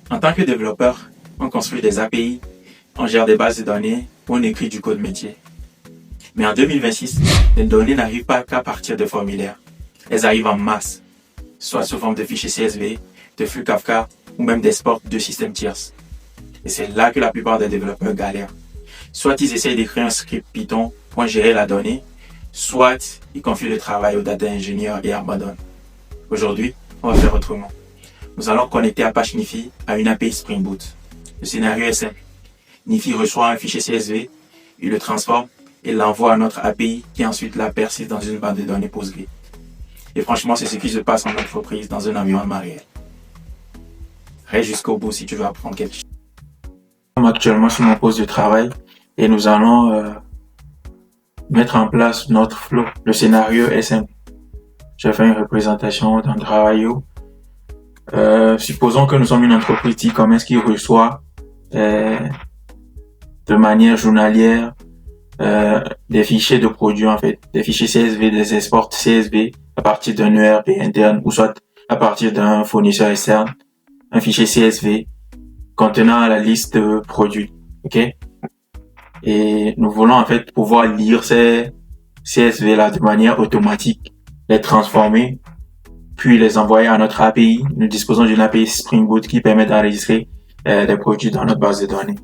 En tant que développeur, on construit des API, on gère des bases de données, on écrit du code métier. Mais en 2026, les données n'arrivent pas qu'à partir de formulaires. Elles arrivent en masse, soit sous forme de fichiers CSV, de flux Kafka ou même d'export de systèmes tierces. Et c'est là que la plupart des développeurs galèrent. Soit ils essayent d'écrire un script Python pour gérer la donnée, soit ils confient le travail aux data ingénieurs et abandonnent. Aujourd'hui, on va faire autrement. Nous allons connecter Apache Nifi à une API Spring Boot. Le scénario est simple. Nifi reçoit un fichier CSV, il le transforme et l'envoie à notre API qui ensuite la persiste dans une base de données Postgre. Et franchement, c'est ce qui se passe en entreprise dans un environnement réel. Reste jusqu'au bout si tu veux apprendre quelque chose. Je suis actuellement sur mon poste de travail et nous allons mettre en place notre flow. Le scénario est simple. J'ai fait une représentation d'un travail. Supposons que nous sommes une entreprise e-commerce qui reçoit de manière journalière des fichiers de produits en fait, des fichiers CSV, des exports CSV à partir d'un ERP interne ou soit à partir d'un fournisseur externe, un fichier CSV contenant la liste de produits, ok? Et nous voulons en fait pouvoir lire ces CSV là de manière automatique, les transformer, puis les envoyer à notre API. Nous disposons d'une API Spring Boot qui permet d'enregistrer des produits dans notre base de données.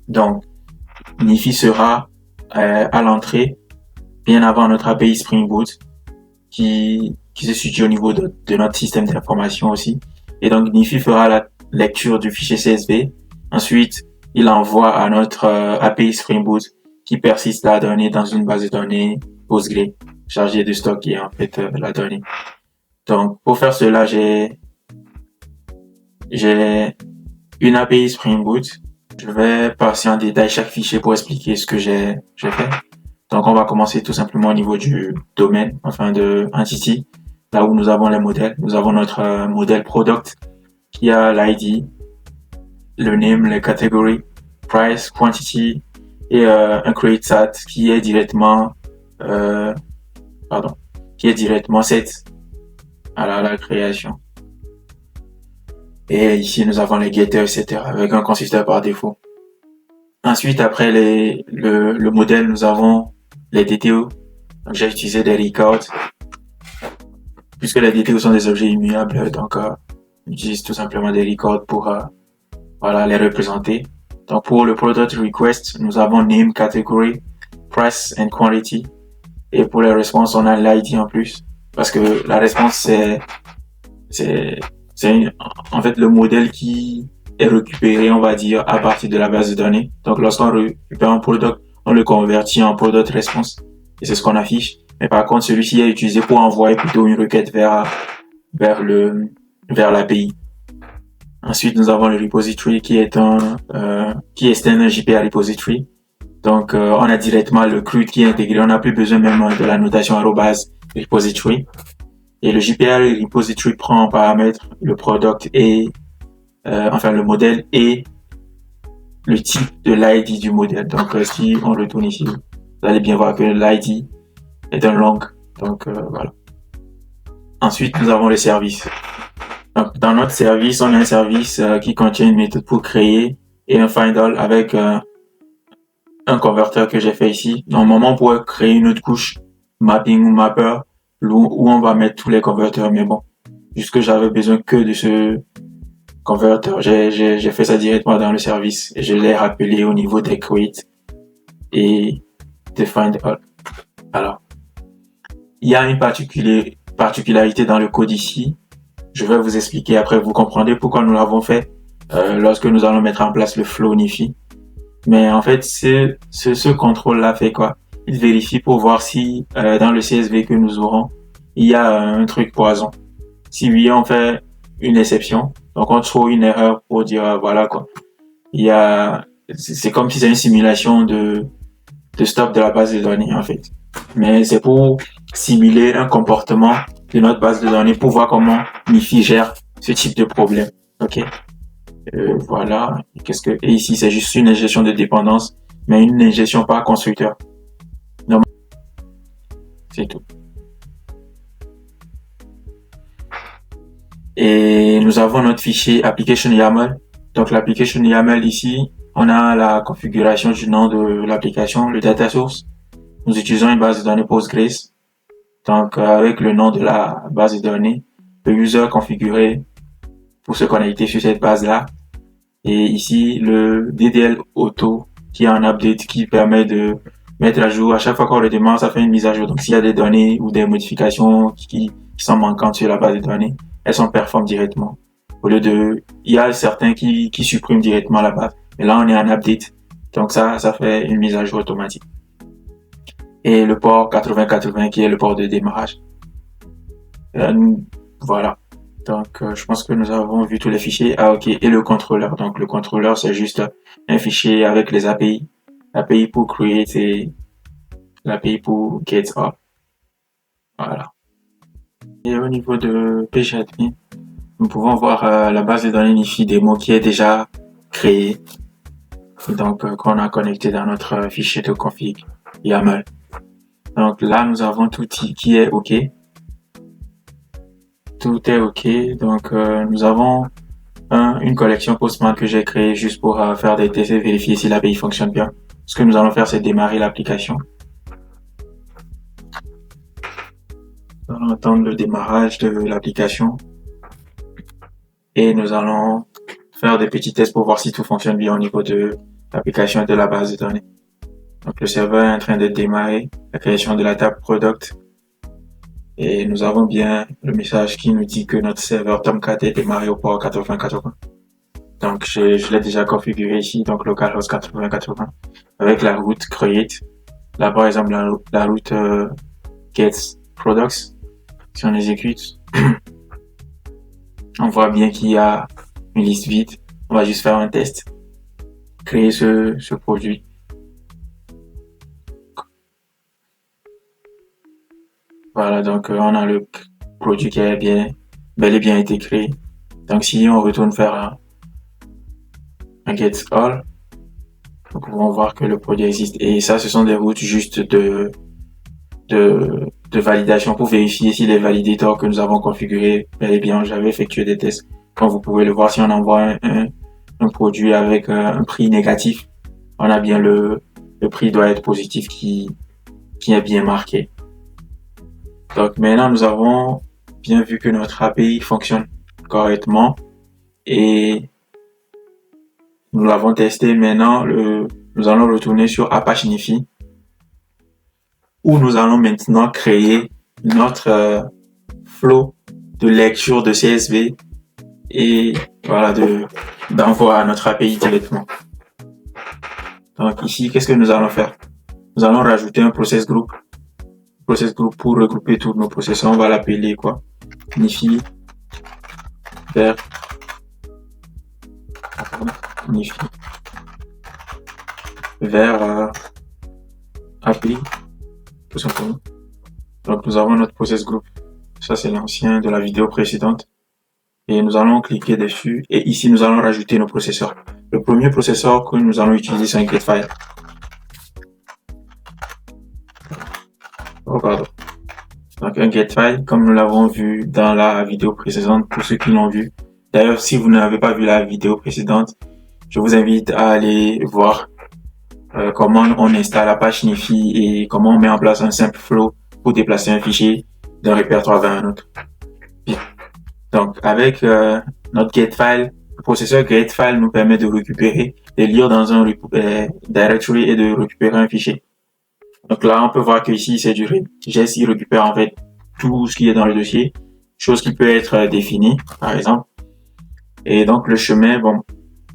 Donc, Nifi sera à l'entrée, bien avant notre API Spring Boot, qui se situe au niveau de notre système d'information aussi. Et donc, Nifi fera la lecture du fichier CSV. Ensuite, il envoie à notre API Spring Boot qui persiste la donnée dans une base de données Postgre chargée de stocker en fait la donnée. Donc, pour faire cela, j'ai une API Spring Boot. Je vais passer en détail chaque fichier pour expliquer ce que j'ai fait. Donc, on va commencer tout simplement au niveau du domaine, enfin de entity, là où nous avons les modèles. Nous avons notre modèle product qui a l'ID, le name, les catégories, price, quantity et un create sat qui est directement set à la création. Et ici, nous avons les getters, etc. avec un constructeur par défaut. Ensuite, après le modèle, nous avons les DTO. Donc, j'ai utilisé des records. Puisque les DTO sont des objets immuables, donc j'utilise tout simplement des records pour les représenter. Donc, pour le product request, nous avons name, category, price and quantity. Et pour les responses, on a l'ID en plus. Parce que la réponse, c'est en fait le modèle qui est récupéré, on va dire, à partir de la base de données. Donc, lorsqu'on récupère un product, on le convertit en product response. Et c'est ce qu'on affiche. Mais par contre, celui-ci est utilisé pour envoyer plutôt une requête vers l'API. Ensuite, nous avons le repository qui est qui extend un JPA repository. Donc, on a directement le CRUD qui est intégré. On n'a plus besoin même de la notation @repository. Et le JPA repository prend en paramètre le product et le modèle et le type de l'ID du modèle. Donc, si on retourne ici, vous allez bien voir que l'ID est un long. Donc, voilà. Ensuite, nous avons le service. Donc, dans notre service, on a un service qui contient une méthode pour créer et un find all avec un converteur que j'ai fait ici. Normalement, on pourrait créer une autre couche, mapping ou mapper, où on va mettre tous les converteurs. Mais bon, puisque j'avais besoin que de ce converteur, j'ai fait ça directement dans le service et je l'ai rappelé au niveau des create et de find all. Alors, il y a une particularité dans le code ici. Je vais vous expliquer après, vous comprendrez pourquoi nous l'avons fait lorsque nous allons mettre en place le flow Nifi. Mais en fait, ce contrôle-là fait quoi? Il vérifie pour voir si dans le CSV que nous aurons, il y a un truc poison. Si oui, on fait une exception. Donc, on trouve une erreur pour dire, voilà quoi. C'est comme si c'est une simulation de stop de la base de données, en fait. Mais c'est pour simuler un comportement de notre base de données pour voir comment Nifi gère ce type de problème. Ok? Voilà. Et ici, c'est juste une injection de dépendance, mais une injection par constructeur. Non, c'est tout. Et nous avons notre fichier application YAML. Donc l'application YAML ici, on a la configuration du nom de l'application, le data source. Nous utilisons une base de données Postgres. Donc avec le nom de la base de données, le user configuré pour se connecter sur cette base-là. Et ici, le DDL auto qui est un update qui permet de mettre à jour à chaque fois qu'on le demande, ça fait une mise à jour. Donc s'il y a des données ou des modifications qui sont manquantes sur la base de données, elles sont performent directement. Au lieu de, il y a certains qui suppriment directement la base. Mais là, on est en update. Donc ça fait une mise à jour automatique. Et le port 8080 qui est le port de démarrage. Voilà. Donc, je pense que nous avons vu tous les fichiers. Ah, ok. Et le contrôleur. Donc, le contrôleur, c'est juste un fichier avec les API. L'API pour create et l'API pour get up. Voilà. Et au niveau de PGAdmin, nous pouvons voir la base de données Nifi démo qui est déjà créée. Donc, qu'on a connecté dans notre fichier de config YAML. Donc là, nous avons tout qui est OK. Tout est OK. Donc, nous avons une collection Postman que j'ai créée juste pour faire des tests et vérifier si l'API fonctionne bien. Ce que nous allons faire, c'est démarrer l'application. Nous allons attendre le démarrage de l'application et nous allons faire des petits tests pour voir si tout fonctionne bien au niveau de l'application et de la base de données. Donc le serveur est en train de démarrer la création de la table product et nous avons bien le message qui nous dit que notre serveur Tomcat est démarré au port 8080. Donc je l'ai déjà configuré ici, donc localhost 8080 avec la route create. Là par exemple la route get products. Si on exécute, on voit bien qu'il y a une liste vide. On va juste faire un test, créer ce produit. Voilà, donc on a le produit qui a bel et bien été créé. Donc si on retourne faire un get all, nous pouvons voir que le produit existe. Et ça, ce sont des routes juste de validation pour vérifier si les validators que nous avons configurés, bel et bien, j'avais effectué des tests. Comme vous pouvez le voir, si on envoie un produit avec un prix négatif, on a bien le prix doit être positif qui est bien marqué. Donc maintenant, nous avons bien vu que notre API fonctionne correctement et nous l'avons testé. Maintenant, nous allons retourner sur Apache Nifi où nous allons maintenant créer notre flow de lecture de CSV et voilà d'envoi à notre API directement. Donc ici, qu'est-ce que nous allons faire? Nous allons rajouter un process group pour regrouper tous nos processeurs. On va l'appeler quoi? Nifi vers API tout simplement. Donc nous avons notre process group. Ça c'est l'ancien de la vidéo précédente. Et nous allons cliquer dessus. Et ici nous allons rajouter nos processeurs. Le premier processeur que nous allons utiliser c'est un getFile. Oh pardon. Donc un getFile, comme nous l'avons vu dans la vidéo précédente, pour ceux qui l'ont vu. D'ailleurs, si vous n'avez pas vu la vidéo précédente, je vous invite à aller voir comment on installe Apache Nifi et comment on met en place un simple flow pour déplacer un fichier d'un répertoire vers un autre. Bien. Donc avec notre getFile, le processeur getFile nous permet de récupérer, de lire dans un directory et de récupérer un fichier. Donc là, on peut voir que ici c'est du regest, il récupère en fait tout ce qui est dans le dossier, chose qui peut être définie, par exemple. Et donc le chemin, bon,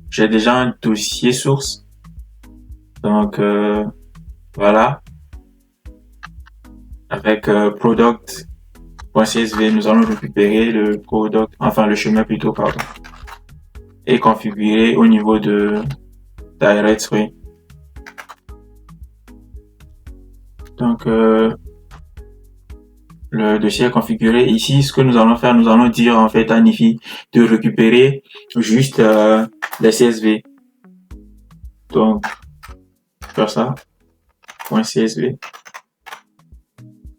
j'ai déjà un dossier source. Donc voilà. Avec product.csv, nous allons récupérer le chemin plutôt, pardon, et configurer au niveau de directory. Donc le dossier est configuré. Ici, ce que nous allons faire, nous allons dire en fait à Nifi de récupérer juste les CSV. Donc, faire ça, .csv.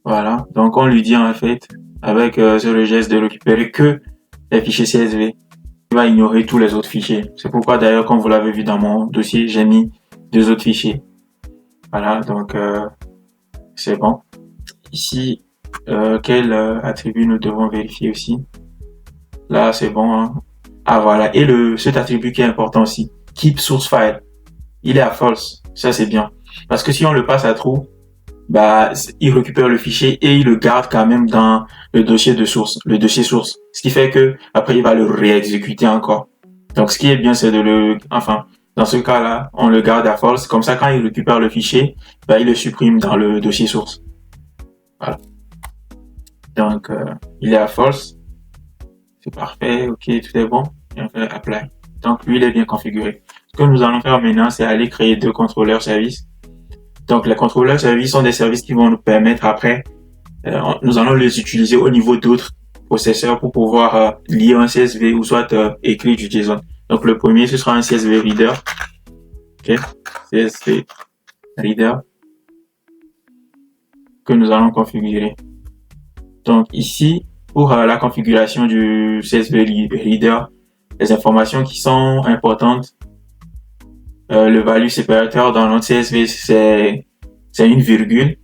Voilà. Donc, on lui dit en fait, avec ce geste de récupérer que les fichiers CSV. Il va ignorer tous les autres fichiers. C'est pourquoi d'ailleurs, comme vous l'avez vu dans mon dossier, j'ai mis 2 autres fichiers. Voilà, donc c'est bon. Ici, quel attribut nous devons vérifier aussi? Là, c'est bon. Hein. Ah voilà, et cet attribut qui est important aussi, keep source file, il est à false. Ça c'est bien, parce que si on le passe à true, bah il récupère le fichier et il le garde quand même dans le dossier de source, le dossier source. Ce qui fait que après il va le réexécuter encore. Donc ce qui est bien, c'est dans ce cas-là, on le garde à false. Comme ça, quand il récupère le fichier, bah il le supprime dans le dossier source. Voilà. Donc il est à false. C'est parfait, ok, tout est bon. Et on fait apply. Donc lui, il est bien configuré. Ce que nous allons faire maintenant, c'est aller créer 2 contrôleurs services. Donc les contrôleurs services sont des services qui vont nous permettre après, nous allons les utiliser au niveau d'autres processeurs pour pouvoir lire un CSV ou soit écrire du JSON. Donc le premier, ce sera un CSV reader. Ok, CSV reader que nous allons configurer. Donc ici, pour la configuration du CSV reader, les informations qui sont importantes, le value séparateur dans notre CSV, c'est une virgule.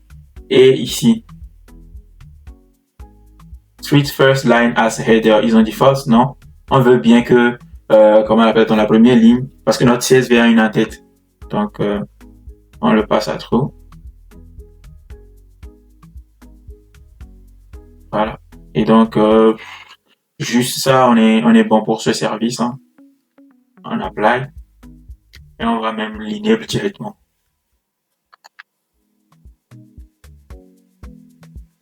Et ici, treat first line as header. Ils ont dit false, non. On veut bien que, comment on appelle dans la première ligne, parce que notre CSV a une en-tête. Donc, on le passe à true. Voilà. Et donc, juste ça, on est bon pour ce service. Hein. On apply. Et on va même l'enable directement.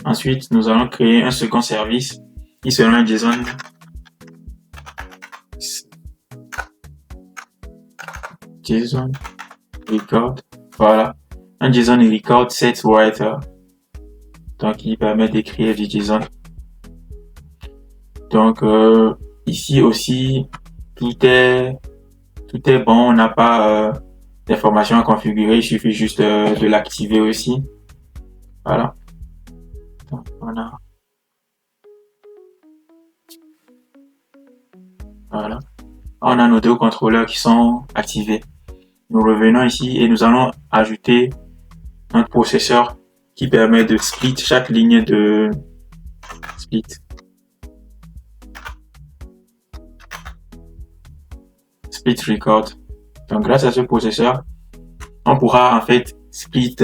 Ensuite, nous allons créer un second service qui sera un JSON record. Voilà. Un JSON record set writer. Donc, il permet d'écrire du JSON. Donc, ici aussi, tout est bon. On n'a pas d'informations à configurer. Il suffit juste de l'activer aussi. Voilà. Donc, voilà. On a nos 2 contrôleurs qui sont activés. Nous revenons ici et nous allons ajouter notre processeur qui permet de split chaque ligne de split. Split record. Donc grâce à ce processeur, on pourra en fait split.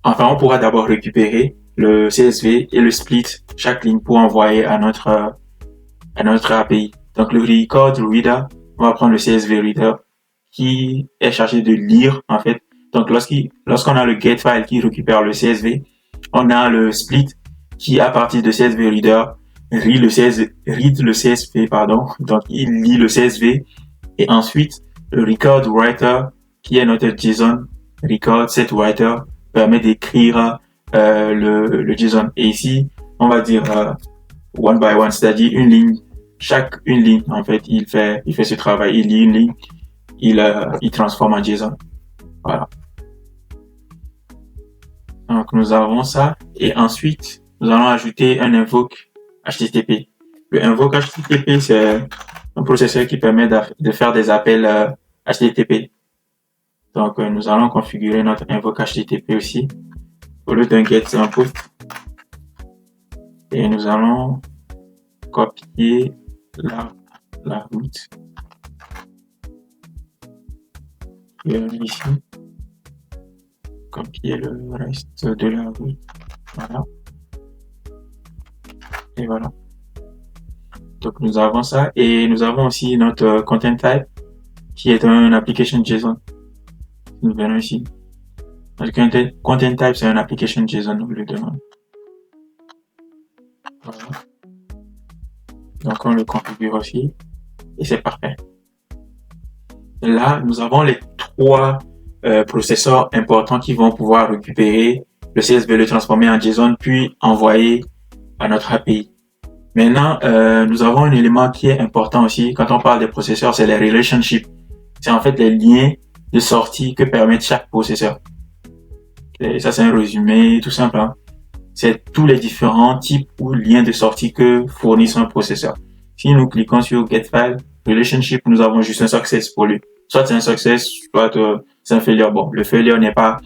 On pourra d'abord récupérer le CSV et le split chaque ligne pour envoyer à notre API. Donc le record reader, on va prendre le CSV reader qui est chargé de lire en fait. Donc lorsqu'on a le get file qui récupère le CSV, on a le split qui à partir de CSV reader read le CSV pardon. Donc il lit le CSV et ensuite le record writer qui est notre JSON record set writer permet d'écrire le JSON. Et ici on va dire one by one, c'est-à-dire une ligne. Une ligne, en fait, il fait ce travail. Il lit une ligne, il transforme en JSON. Voilà. Donc, nous avons ça. Et ensuite, nous allons ajouter un invoke HTTP. Le invoke HTTP, c'est un processeur qui permet de faire des appels HTTP. Donc, nous allons configurer notre invoke HTTP aussi. Au lieu d'un get, c'est un post. Et nous allons copier la route ici, copier le reste de la route, voilà, et voilà. Donc nous avons ça et nous avons aussi notre content type qui est un application JSON. Nous venons ici. Le content type c'est un application JSON, nous le demandons. Voilà. Donc on le configure aussi et c'est parfait. Là, nous avons les 3 processeurs importants qui vont pouvoir récupérer le CSV, le transformer en JSON, puis envoyer à notre API. Maintenant, nous avons un élément qui est important aussi quand on parle des processeurs, c'est les relationships. C'est en fait les liens de sortie que permet chaque processeur. Et ça, c'est un résumé tout simple. Hein. c'est tous les différents types ou liens de sortie que fournit un processeur. Si nous cliquons sur Get File, Relationship, nous avons juste un success pour lui. Soit c'est un success, soit c'est un failure. Bon, le failure n'est pas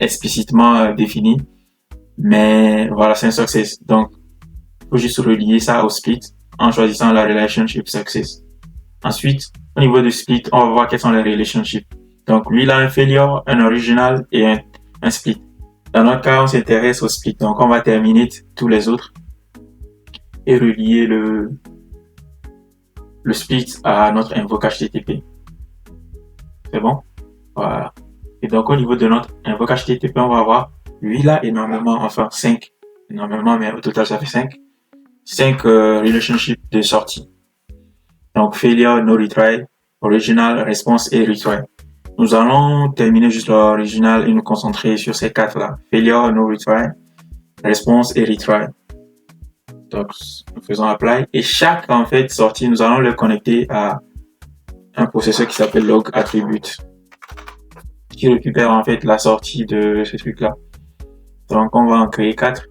explicitement défini, mais voilà, c'est un success. Donc, il faut juste relier ça au split en choisissant la relationship success. Ensuite, au niveau du split, on va voir quels sont les relationships. Donc, lui, il a un failure, un original et un split. Dans notre cas, on s'intéresse au split. Donc, on va terminer tous les autres et relier le split à notre invoke HTTP. C'est bon? Voilà. Et donc, au niveau de notre invoke HTTP, on va voir, lui, il a énormément, enfin 5. Énormément, mais au total, ça fait 5. 5 relationships de sortie. Donc, failure, no retry, original, response et retry. Nous allons terminer juste l'original et nous concentrer sur ces 4-là. Failure, no retry, response et retry. Donc, nous faisons apply. Et chaque, en fait, sortie, nous allons le connecter à un processeur qui s'appelle log attribute, qui récupère, en fait, la sortie de ce truc-là. Donc, on va en créer 4.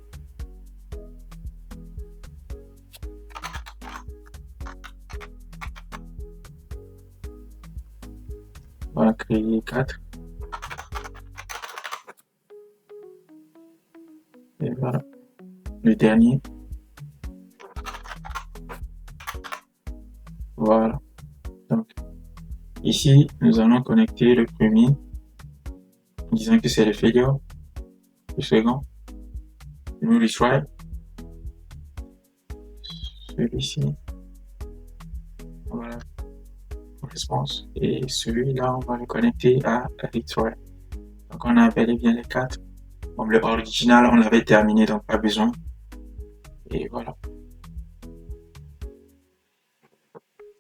On va créer 4. Et voilà. Le dernier. Voilà. Donc, ici, nous allons connecter le premier, en disant que c'est le failure. Le second, no retry. Celui-ci. Voilà. Response. Et celui-là, on va le connecter à retry. Donc, on a bel et bien les 4. Bon, le original, on l'avait terminé, donc pas besoin. Et voilà.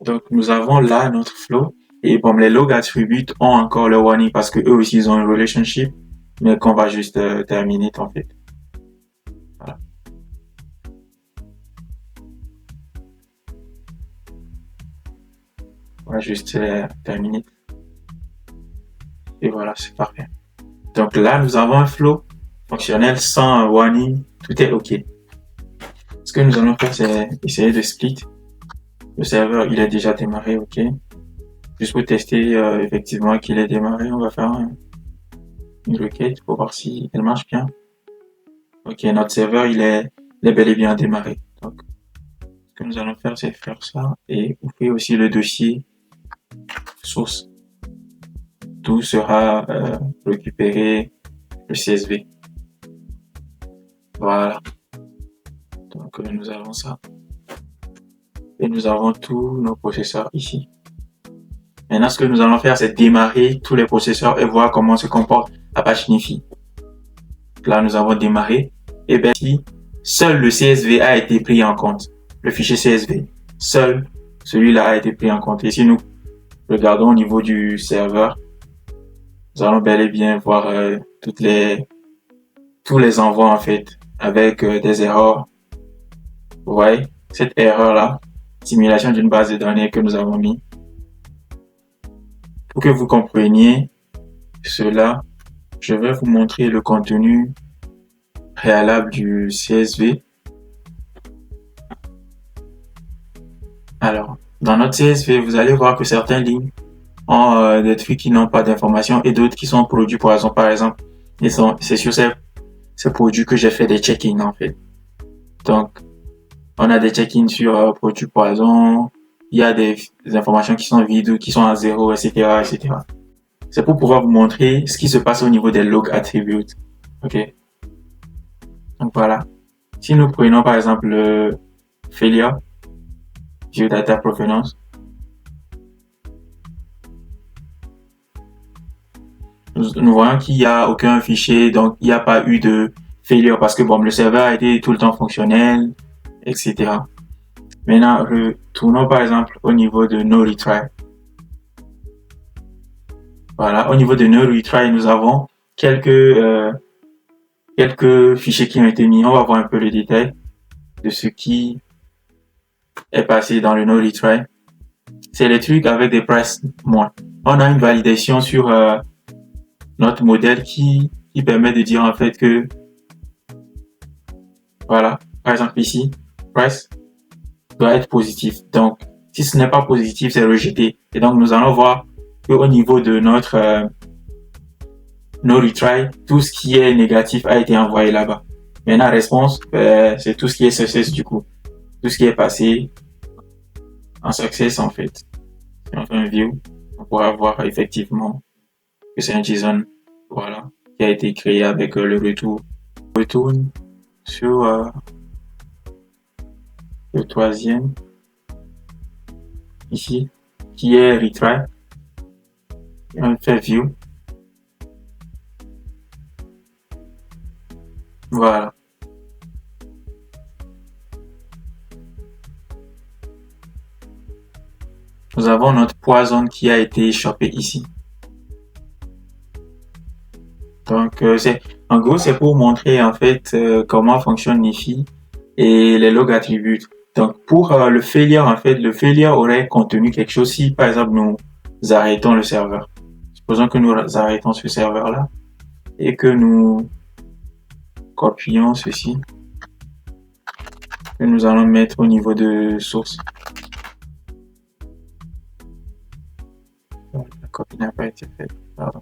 Donc, nous avons là notre flow. Et bon, les log attributes ont encore le warning parce que eux aussi, ils ont un relationship, mais qu'on va juste terminer, en fait. Voilà. On va juste terminer. Et voilà, c'est parfait. Donc là, nous avons un flow fonctionnel sans warning. Tout est OK. Ce que nous allons faire, c'est essayer de split. Le serveur, il est déjà démarré, OK. Juste pour tester effectivement qu'il est démarré, on va faire une requête pour voir si elle marche bien. OK, notre serveur, il est bel et bien démarré. Donc, ce que nous allons faire, c'est faire ça et ouvrir aussi le dossier source. Tout sera récupéré le CSV. Voilà. Donc, nous avons ça. Et nous avons tous nos processeurs ici. Maintenant, ce que nous allons faire, c'est démarrer tous les processeurs et voir comment se comporte Apache Nifi. Là, nous avons démarré. Et bien, ici, seul le CSV a été pris en compte. Le fichier CSV. Seul celui-là a été pris en compte. Et si nous regardons au niveau du serveur, nous allons bel et bien voir tous les envois, en fait, avec des erreurs. Vous voyez, cette erreur-là, simulation d'une base de données que nous avons mis. Pour que vous compreniez cela, je vais vous montrer le contenu préalable du CSV. Alors, dans notre CSV, vous allez voir que certaines lignes ont des trucs qui n'ont pas d'informations et d'autres qui sont produits poison, par exemple. C'est sur ces produits que j'ai fait des check-in, en fait. Donc, on a des check-in sur produits poison, il y a des informations qui sont vides ou qui sont à 0, etc., etc. C'est pour pouvoir vous montrer ce qui se passe au niveau des log attributes. OK. Donc voilà. Si nous prenons par exemple le failure, geodata provenance, nous voyons qu'il n'y a aucun fichier, donc il n'y a pas eu de failure parce que bon, le serveur a été tout le temps fonctionnel, etc. Maintenant, retournons par exemple au niveau de no retry. Voilà, au niveau de no retry, nous avons quelques fichiers qui ont été mis. On va voir un peu le détail de ce qui est passé dans le no retry. C'est les trucs avec des prices moins. On a une validation sur notre modèle qui permet de dire en fait que Voilà. Par exemple ici, price doit être positif. Donc, si ce n'est pas positif, c'est rejeté. Et donc, nous allons voir qu'au niveau de notre no retry, tout ce qui est négatif a été envoyé là-bas. Maintenant, réponse, c'est tout ce qui est success du coup. Tout ce qui est passé en success en fait. Si on fait un view, on pourra voir effectivement que c'est un JSON, voilà, qui a été créé avec le retour. On retourne sur le troisième, ici, qui est retry. Et on fait view. Voilà. Nous avons notre poison qui a été chopé ici. Donc, en gros, c'est pour montrer en fait comment fonctionne Nifi et les log attributes. Donc, pour le failure, en fait, le failure aurait contenu quelque chose si, par exemple, nous arrêtons le serveur. Supposons que nous arrêtons ce serveur-là et que nous copions ceci que nous allons mettre au niveau de source. La copie n'a pas été faite, pardon.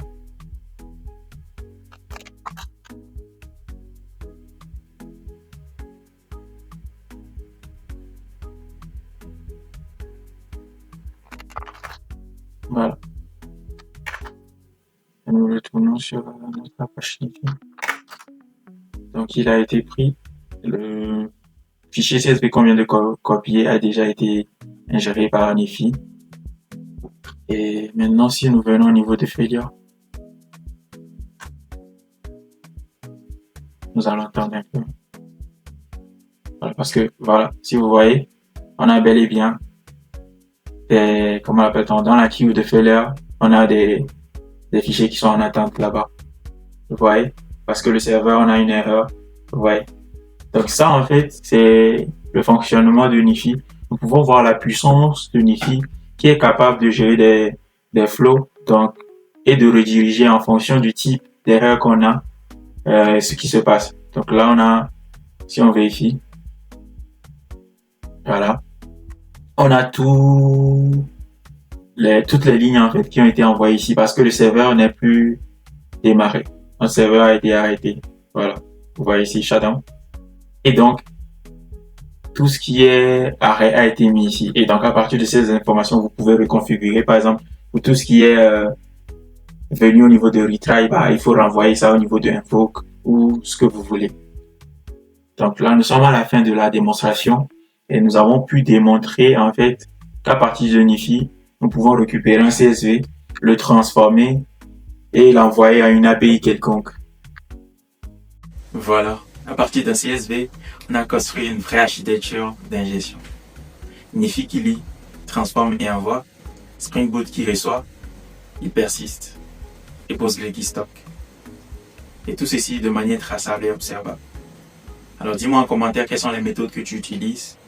Voilà. Et nous retournons sur notre page Nifi. Donc, il a été pris. Le fichier CSV qu'on vient de copier a déjà été ingéré par Nifi. Et maintenant, si nous venons au niveau de failure, nous allons attendre un peu. Voilà, parce que, voilà, si vous voyez, on a bel et bien comment l'appelle-t-on, dans la queue de failure, on a des fichiers qui sont en attente là-bas. Vous voyez? Parce que le serveur, on a une erreur. Vous voyez? Donc ça, en fait, c'est le fonctionnement de Nifi. Nous pouvons voir la puissance de Nifi qui est capable de gérer des flows, donc, et de rediriger en fonction du type d'erreur qu'on a, ce qui se passe. Donc là, on a, si on vérifie, voilà, on a toutes les lignes en fait qui ont été envoyées ici parce que le serveur n'est plus démarré. Notre serveur a été arrêté. Voilà, vous voyez ici shutdown. Et donc, tout ce qui est arrêt a été mis ici. Et donc, à partir de ces informations, vous pouvez reconfigurer. Par exemple, pour tout ce qui est venu au niveau de retry, bah, il faut renvoyer ça au niveau de invoke ou ce que vous voulez. Donc là, nous sommes à la fin de la démonstration et nous avons pu démontrer en fait qu'à partir de Nifi, nous pouvons récupérer un CSV, le transformer et l'envoyer à une API quelconque. Voilà, à partir d'un CSV, on a construit une vraie architecture d'ingestion. Nifi qui lit, transforme et envoie, Spring Boot qui reçoit, il persiste, et Postgre qui stocke. Et tout ceci de manière traçable et observable. Alors dis-moi en commentaire quelles sont les méthodes que tu utilises